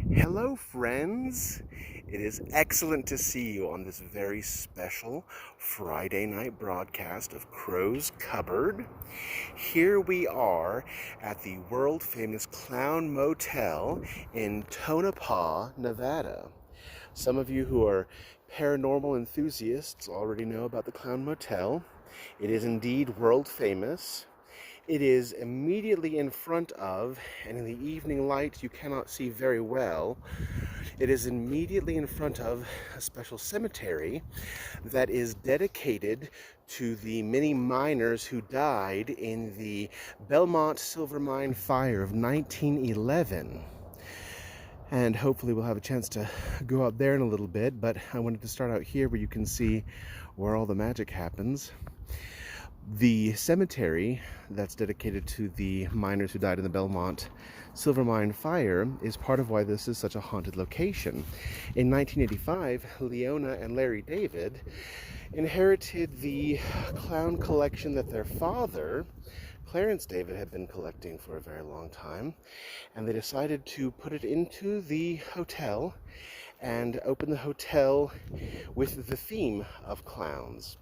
Hello, friends. It is excellent to see you on this very special Friday night broadcast of Crow's Cupboard. Here we are at the world famous Clown Motel in Tonopah, Nevada. Some of you who are paranormal enthusiasts already know about the Clown Motel. It is indeed world famous. It is immediately in front of, and in the evening light you cannot see very well, it is immediately in front of a special cemetery that is dedicated to the many miners who died in the Belmont Silver Mine fire of 1911. And hopefully we'll have a chance to go out there in a little bit, but I wanted to start out here where you can see where all the magic happens. The cemetery that's dedicated to the miners who died in the Belmont Silver Mine fire is part of why this is such a haunted location. In 1985, Leona and Larry David inherited the clown collection that their father, Clarence David, had been collecting for a very long time, and they decided to put it into the hotel and open the hotel with the theme of clowns.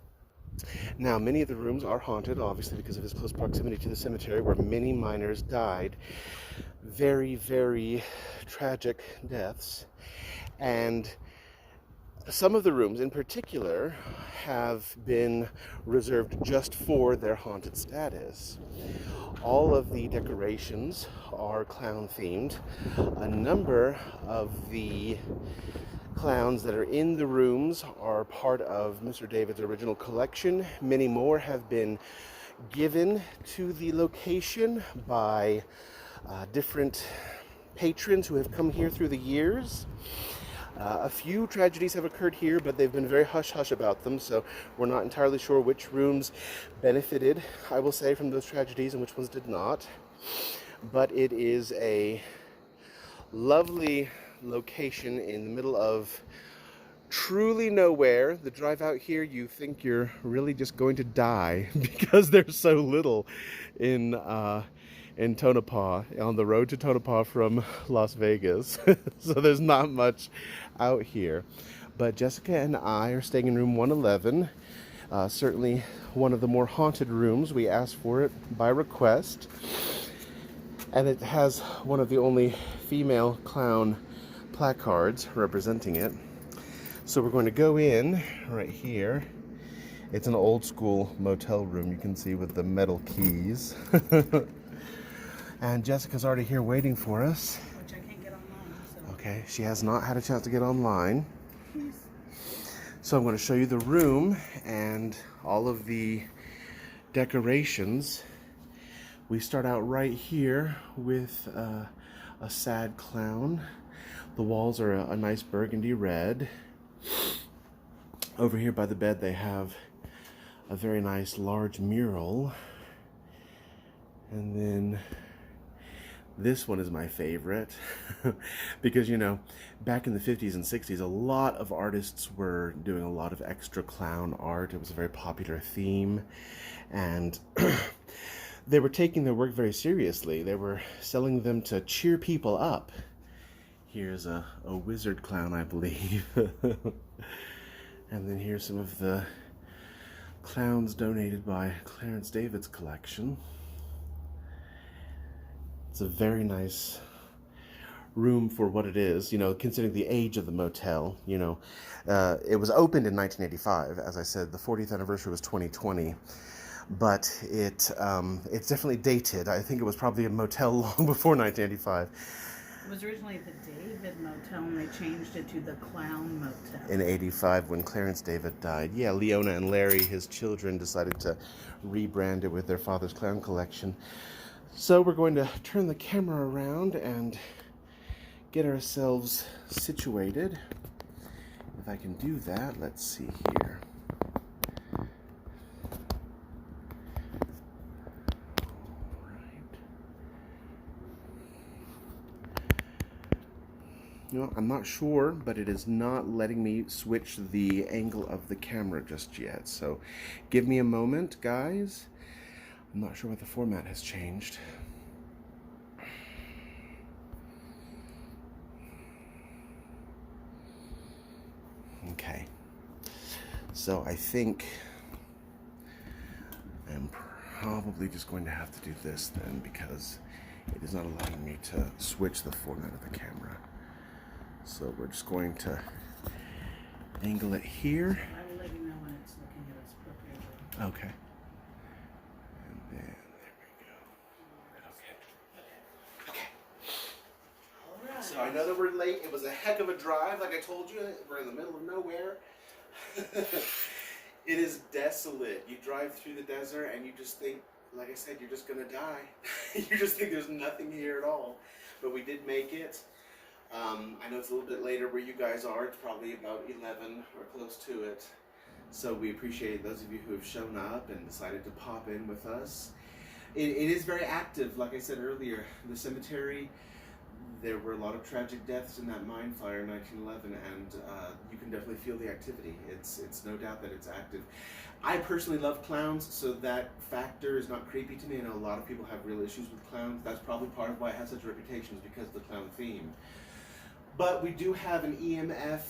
Now, many of the rooms are haunted, obviously, because of its close proximity to the cemetery where many miners died. Very, very tragic deaths. And some of the rooms in particular have been reserved just for their haunted status. All of the decorations are clown themed. A number of the clowns that are in the rooms are part of Mr. David's original collection. Many more have been given to the location by different patrons who have come here through the years. A few tragedies have occurred here, but they've been very hush-hush about them, so we're not entirely sure which rooms benefited, I will say, from those tragedies and which ones did not. But it is a lovely location in the middle of truly nowhere. The drive out here, you think you're really just going to die because there's so little in Tonopah, on the road to Tonopah from Las Vegas. So there's not much out here. But Jessica and I are staying in room 111. Certainly one of the more haunted rooms. We asked for it by request. And it has one of the only female clown placards representing it. So we're going to go in right here. It's an old school motel room, you can see, with the metal keys. And Jessica's already here waiting for us. Which I can't get online, so. Okay, she has not had a chance to get online. Please. So I'm going to show you the room and all of the decorations. We start out right here with a sad clown. The walls are a nice burgundy red. Over here by the bed they have a very nice large mural. And then this one is my favorite because, you know, back in the 50s and 60s, a lot of artists were doing a lot of extra clown art. It was a very popular theme, and they were taking their work very seriously. They were selling them to cheer people up. Here's a wizard clown, I believe. And then here's some of the clowns donated by Clarence David's collection. It's a very nice room for what it is, you know, considering the age of the motel. You know, it was opened in 1985. As I said, the 40th anniversary was 2020. But it's definitely dated. I think it was probably a motel long before 1985. It was originally the David Motel, and they changed it to the Clown Motel. In 85, when Clarence David died. Yeah, Leona and Larry, his children, decided to rebrand it with their father's clown collection. So we're going to turn the camera around and get ourselves situated. If I can do that, let's see here. You know, I'm not sure, but it is not letting me switch the angle of the camera just yet. So give me a moment, guys. I'm not sure what the format has changed. Okay. So I think I'm probably just going to have to do this then, because it is not allowing me to switch the format of the camera. So we're just going to angle it here. I will let you know when it's looking at us appropriately. Okay. And then there we go. Okay. All right. So I know that we're late. It was a heck of a drive. Like I told you, we're in the middle of nowhere. It is desolate. You drive through the desert and you just think, like I said, you're just gonna die. You just think there's nothing here at all. But we did make it. I know it's a little bit later where you guys are. It's probably about 11 or close to it. So we appreciate those of you who have shown up and decided to pop in with us. It is very active. Like I said earlier, the cemetery, there were a lot of tragic deaths in that mine fire in 1911, and you can definitely feel the activity. It's no doubt that it's active. I personally love clowns, so that factor is not creepy to me. I know a lot of people have real issues with clowns. That's probably part of why it has such a reputation, is because of the clown theme. But we do have an EMF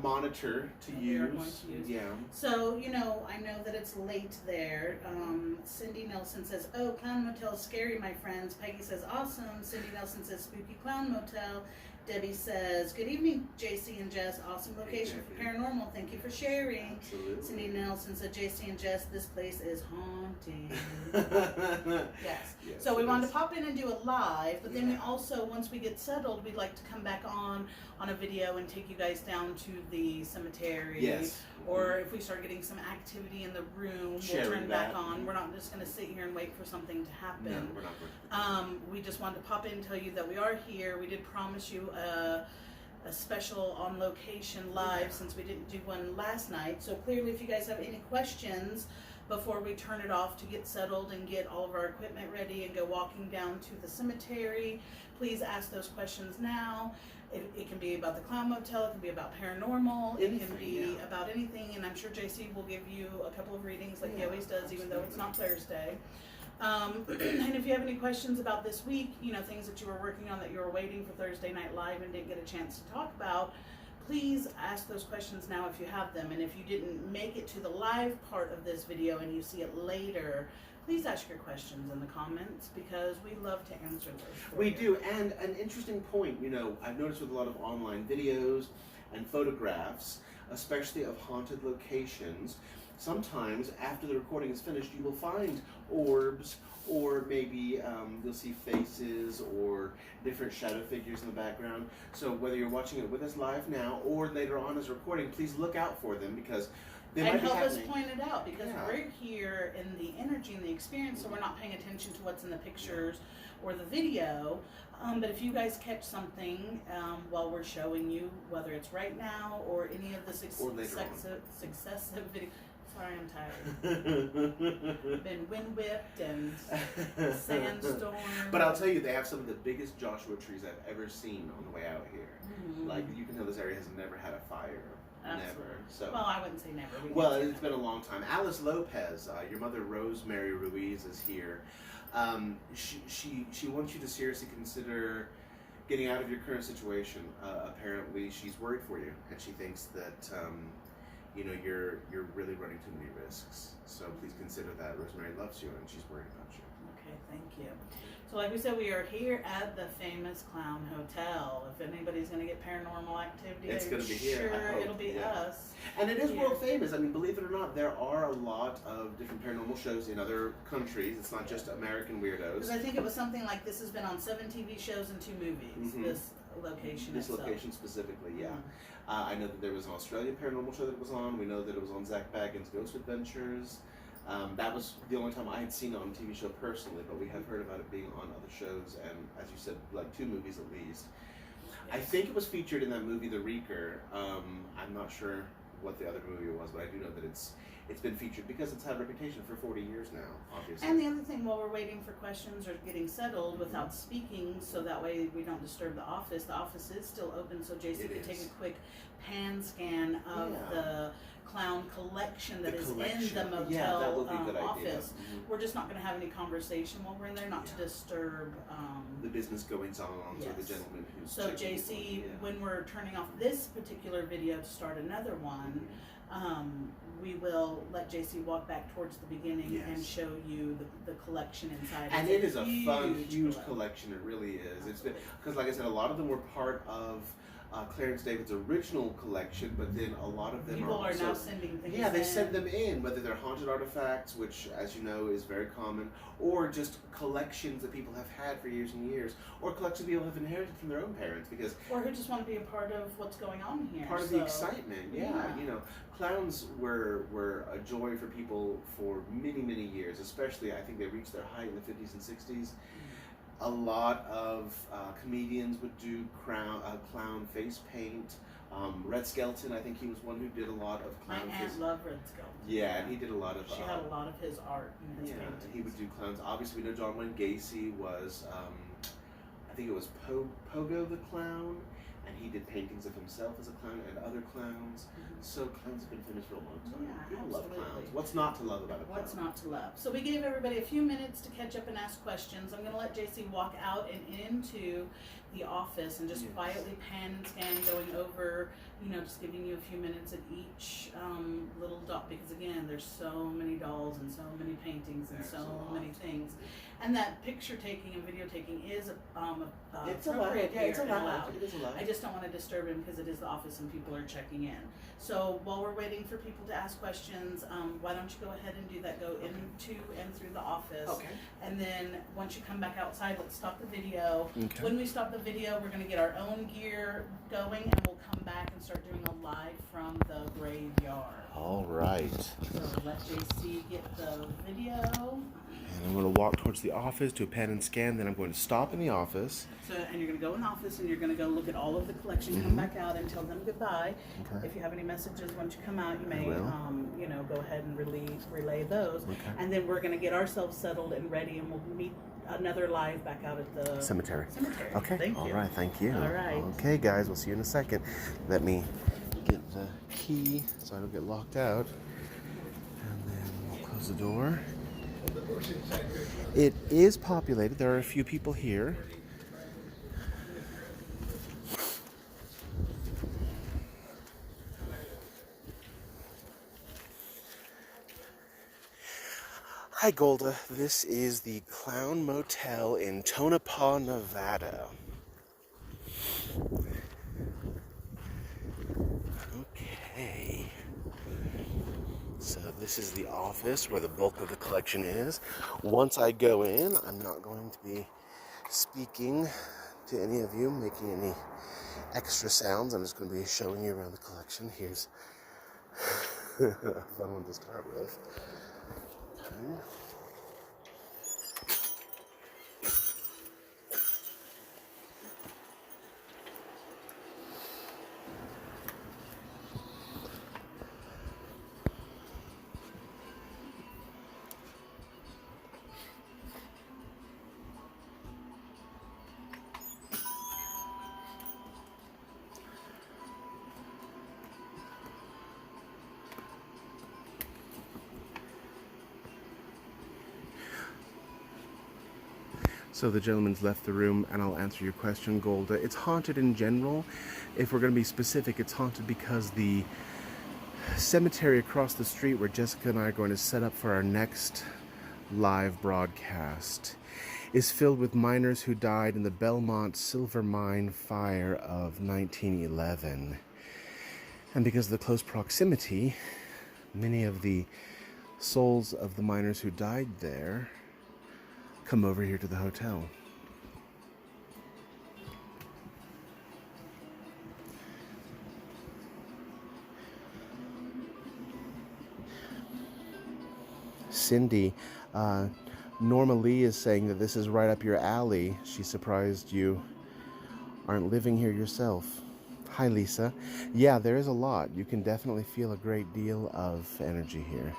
monitor to use. Yeah. So, you know, I know that it's late there. Cindy Nelson says, "Oh, Clown Motel is scary, my friends." Peggy says, "Awesome." Cindy Nelson says, "Spooky Clown Motel." Debbie says, "Good evening, JC and Jess. Awesome location for paranormal. Thank you for sharing." Absolutely. Cindy Nelson said, "JC and Jess, this place is haunting." Yes. So we wanted to pop in and do a live, but then we also, once we get settled, we'd like to come back on a video and take you guys down to the cemetery. Yes. Or if we start getting some activity in the room, we'll turn back on. We're not just going to sit here and wait for something to happen. No, we're not going to. We just wanted to pop in and tell you that we are here. We did promise you a special on location live, since we didn't do one last night. So clearly, if you guys have any questions before we turn it off to get settled and get all of our equipment ready and go walking down to the cemetery, please ask those questions now. It can be about the Clown Motel, it can be about paranormal, it can be about anything, and I'm sure JC will give you a couple of readings like he always does, even though it's not Thursday. And if you have any questions about this week, you know, things that you were working on that you were waiting for Thursday Night Live and didn't get a chance to talk about, please ask those questions now if you have them. And if you didn't make it to the live part of this video and you see it later, please ask your questions in the comments, because we love to answer those. We do, and an interesting point, you know, I've noticed with a lot of online videos and photographs, especially of haunted locations, sometimes after the recording is finished, you will find orbs, or maybe you'll see faces or different shadow figures in the background. So whether you're watching it with us live now or later on as a recording, please look out for them, because they might and be help us happening. point it out, because we're here in the energy and the experience, so we're not paying attention to what's in the pictures or the video. But if you guys catch something while we're showing you, whether it's right now or any of the successive videos. Sorry, I'm tired. Been wind whipped and sandstorm. But I'll tell you, they have some of the biggest Joshua trees I've ever seen on the way out here. Mm-hmm. Like, you can tell this area has never had a fire. Absolutely. Never. So. Well, I wouldn't say never. Well, it's been a long time. Alice Lopez, your mother Rosemary Ruiz is here. She wants you to seriously consider getting out of your current situation. Apparently, she's worried for you, and she thinks that you know, you're really running too many risks. So please consider that. Rosemary loves you, and she's worried about you. Okay, thank you. So like we said, we are here at the famous Clown Hotel. If anybody's going to get paranormal activity, it's going to be here. Sure, it'll be us. And it is world famous. I mean, believe it or not, there are a lot of different paranormal shows in other countries. It's not just American weirdos. Because I think it was something like this has been on 7 TV shows and 2 movies. Mm-hmm. This location itself. Location specifically, yeah. I know that there was an Australian paranormal show that it was on. We know that it was on Zach Bagans' Ghost Adventures. That was the only time I had seen it on a TV show personally, but we have heard about it being on other shows, and as you said, like 2 movies at least. Yes. I think it was featured in that movie, The Reeker. I'm not sure what the other movie was, but I do know that it's it's been featured because it's had a reputation for 40 years now, obviously. And the other thing, while we're waiting for questions or getting settled without speaking, so that way we don't disturb the office is still open, so JC could take a quick pan scan of the clown collection that is in the motel that would be a good office. idea. We're just not going to have any conversation while we're in there, not to disturb the business goings on, or the gentleman who's so JC, when we're turning off this particular video to start another one, we will let JC walk back towards the beginning and show you the collection inside. And it is a fun, huge collection. It really is. It's been, because like I said, a lot of them were part of Clarence David's original collection, but then a lot of them people are now sending things in. they send them in, whether they're haunted artifacts, which, as you know, is very common, or just collections that people have had for years and years, or collections people have inherited from their own parents, because or who just want to be a part of what's going on here. Part of the excitement, you know, clowns were a joy for people for many, many years. Especially, I think they reached their height in the 50s and 60s. A lot of comedians would do clown face paint. Red Skelton, I think he was one who did a lot of clown face. My aunt loved Red Skelton. Yeah, and he did a lot of... She had a lot of his art and his paintings. He would do clowns. Obviously, we know John Wayne Gacy was, I think it was Pogo the Clown, and he did paintings of himself as a clown and other clowns. So clowns have been famous for a long time. Yeah, People love absolutely. clowns. What's not to love about a clown? What's not to love? So we gave everybody a few minutes to catch up and ask questions. I'm going to let JC walk out and into the office and just quietly pan and scan, going over, just giving you a few minutes at each little doll, because again, there's so many dolls and so many paintings and so many things. And that picture taking and video taking is it's allowed. Yeah, it's allowed. It is allowed. I just don't want to disturb him because it is the office and people are checking in. So while we're waiting for people to ask questions, why don't you go ahead and do that? Go into and through the office. Okay. And then once you come back outside, let's stop the video. Okay. When we stop the video, we're going to get our own gear going, and we'll come back and start doing a live from the graveyard. All right. So let JC get the video. And I'm going to walk towards the office, do a pan and scan, then I'm going to stop in the office. So, and you're going to go in the office and you're going to go look at all of the collection, come back out and tell them goodbye. Okay. If you have any messages once you come out, you may, go ahead and relay those. Okay. And then we're going to get ourselves settled and ready, and we'll meet another live back out at the cemetery. Okay. Thank you. All right. Thank you. All right. Okay, guys. We'll see you in a second. Let me get the key so I don't get locked out. And then we'll close the door. It is populated. There are a few people here. Hi, Golda. This is the Clown Motel in Tonopah, Nevada. Okay. So this is the office where the bulk of the collection is. Once I go in, I'm not going to be speaking to any of you, making any extra sounds. I'm just going to be showing you around the collection. Here's a fun one to start with. Okay. So the gentleman's left the room, and I'll answer your question, Golda. It's haunted in general. If we're going to be specific, it's haunted because the cemetery across the street where Jessica and I are going to set up for our next live broadcast is filled with miners who died in the Belmont Silver Mine fire of 1911. And because of the close proximity, many of the souls of the miners who died there come over here to the hotel. Cindy, Norma Lee is saying that this is right up your alley. She's surprised you aren't living here yourself. Hi, Lisa. Yeah, there is a lot. You can definitely feel a great deal of energy here.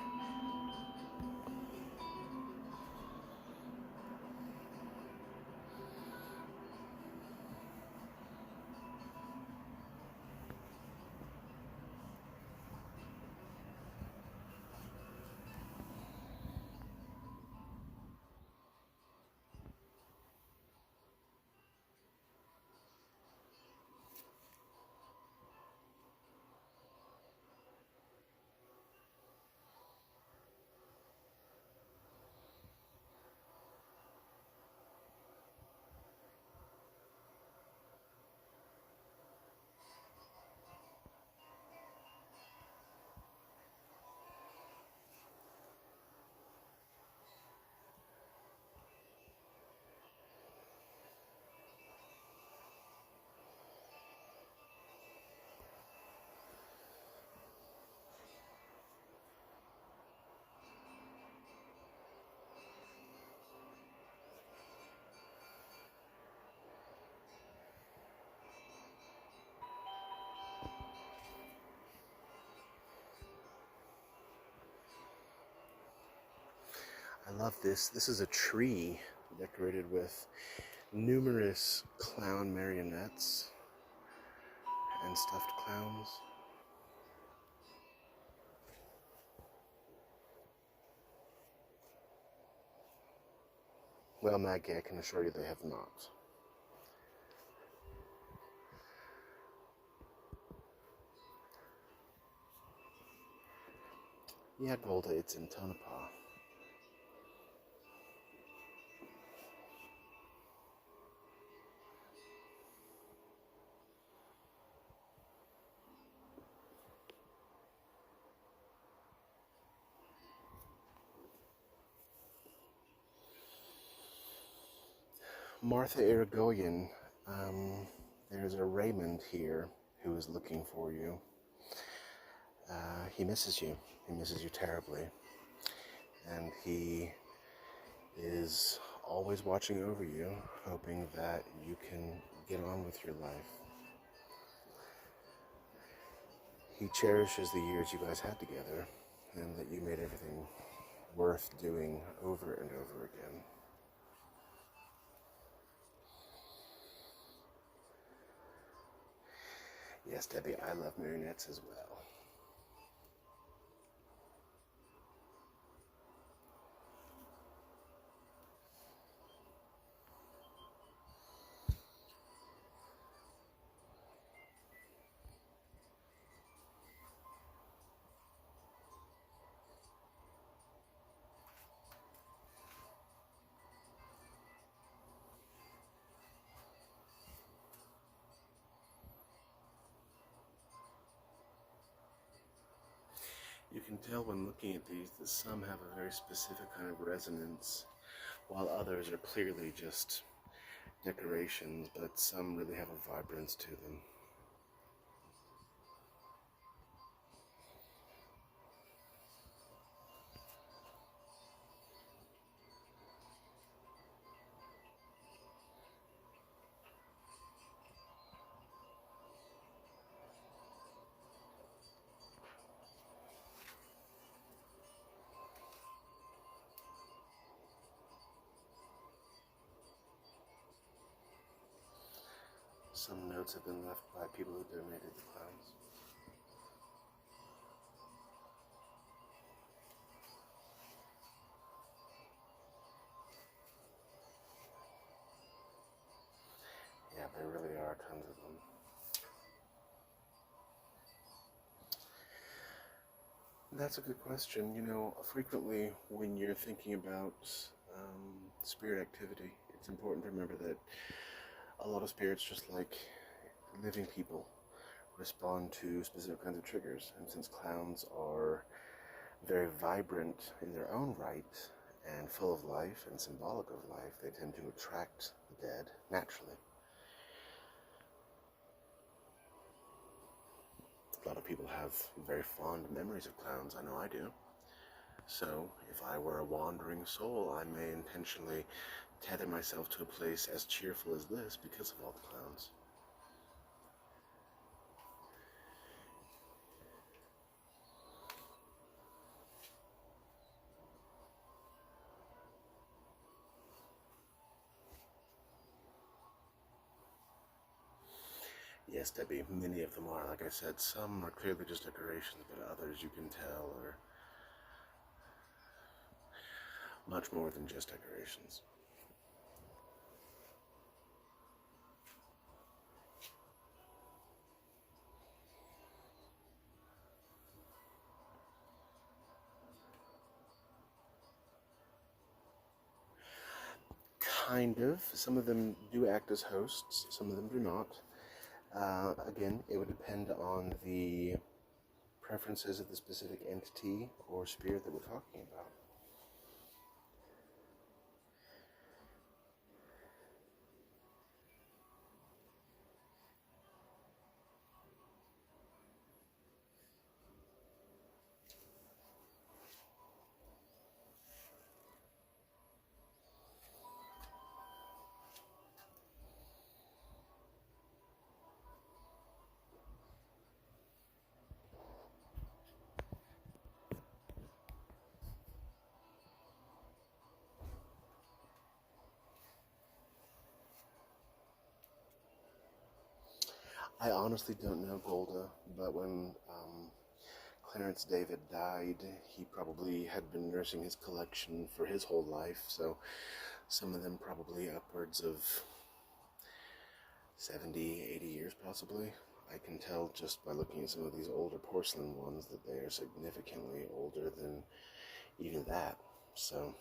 I love this. This is a tree decorated with numerous clown marionettes and stuffed clowns. Well, Maggie, I can assure you they have not. Yeah, Golda, it's in Tonopah. Martha Irigoyen, there's a Raymond here who is looking for you. He misses you. He misses you terribly. And he is always watching over you, hoping that you can get on with your life. He cherishes the years you guys had together, and that you made everything worth doing over and over again. Yes, Debbie, I love marionettes as well. You can tell when looking at these that some have a very specific kind of resonance, while others are clearly just decorations, but some really have a vibrance to them. Some notes have been left by people who donated the clowns. Yeah, there really are tons of them. That's a good question. You know, frequently when you're thinking about spirit activity, it's important to remember that a lot of spirits, just like living people, respond to specific kinds of triggers. And since clowns are very vibrant in their own right and full of life and symbolic of life, they tend to attract the dead naturally. A lot of people have very fond memories of clowns. I know I do. So, if I were a wandering soul, I may intentionally tether myself to a place as cheerful as this because of all the clowns. Yes, Debbie, many of them are. Like I said, some are clearly just decorations, but others you can tell are much more than just decorations. Kind of. Some of them do act as hosts, some of them do not. Again, it would depend on the preferences of the specific entity or spirit that we're talking about. I honestly don't know Golda, but when Clarence David died, he probably had been nursing his collection for his whole life, so some of them probably upwards of 70, 80 years possibly. I can tell just by looking at some of these older porcelain ones that they are significantly older than even that. So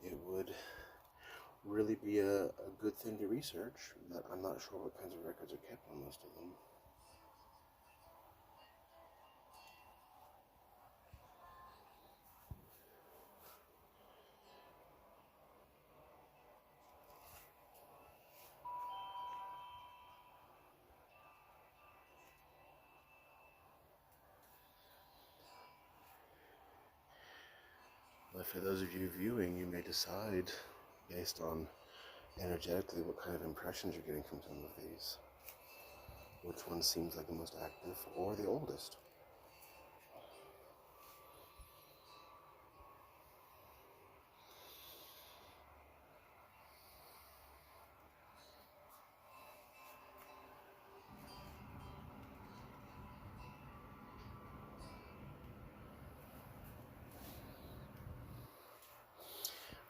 it would really be a good thing to research, but I'm not sure what kinds of records are kept on most of them. But for those of you viewing, you may decide, based on energetically, what kind of impressions you're getting from some of these. Which one seems like the most active or the oldest.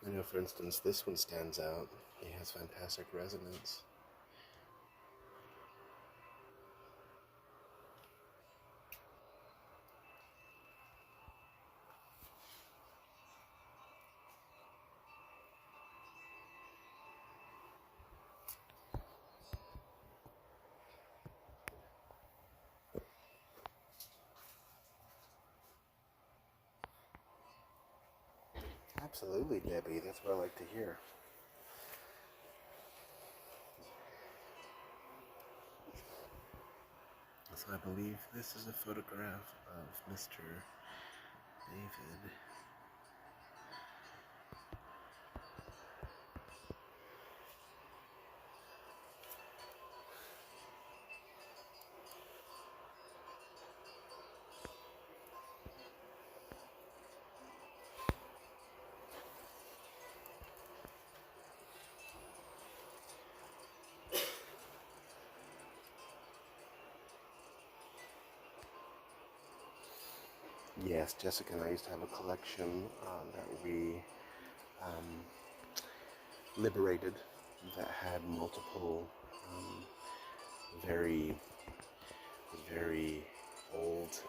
I know, for instance, this one stands out. He has fantastic resonance. Absolutely, Debbie. That's what I like to hear. So I believe this is a photograph of Mr. David. Yes, Jessica and I used to have a collection that we liberated that had multiple very, very old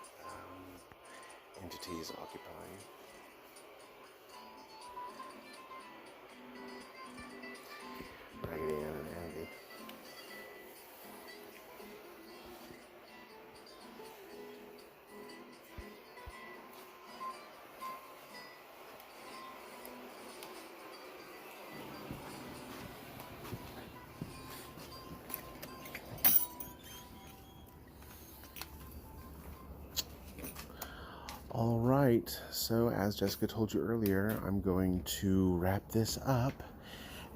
entities occupying. Raggedy Ann and Andy. All right, so as Jessica told you earlier, I'm going to wrap this up,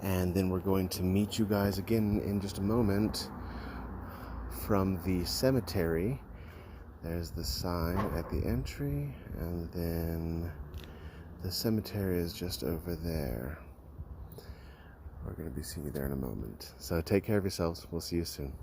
and then we're going to meet you guys again in just a moment from the cemetery. There's the sign at the entry, and then the cemetery is just over there. We're going to be seeing you there in a moment. So take care of yourselves. We'll see you soon.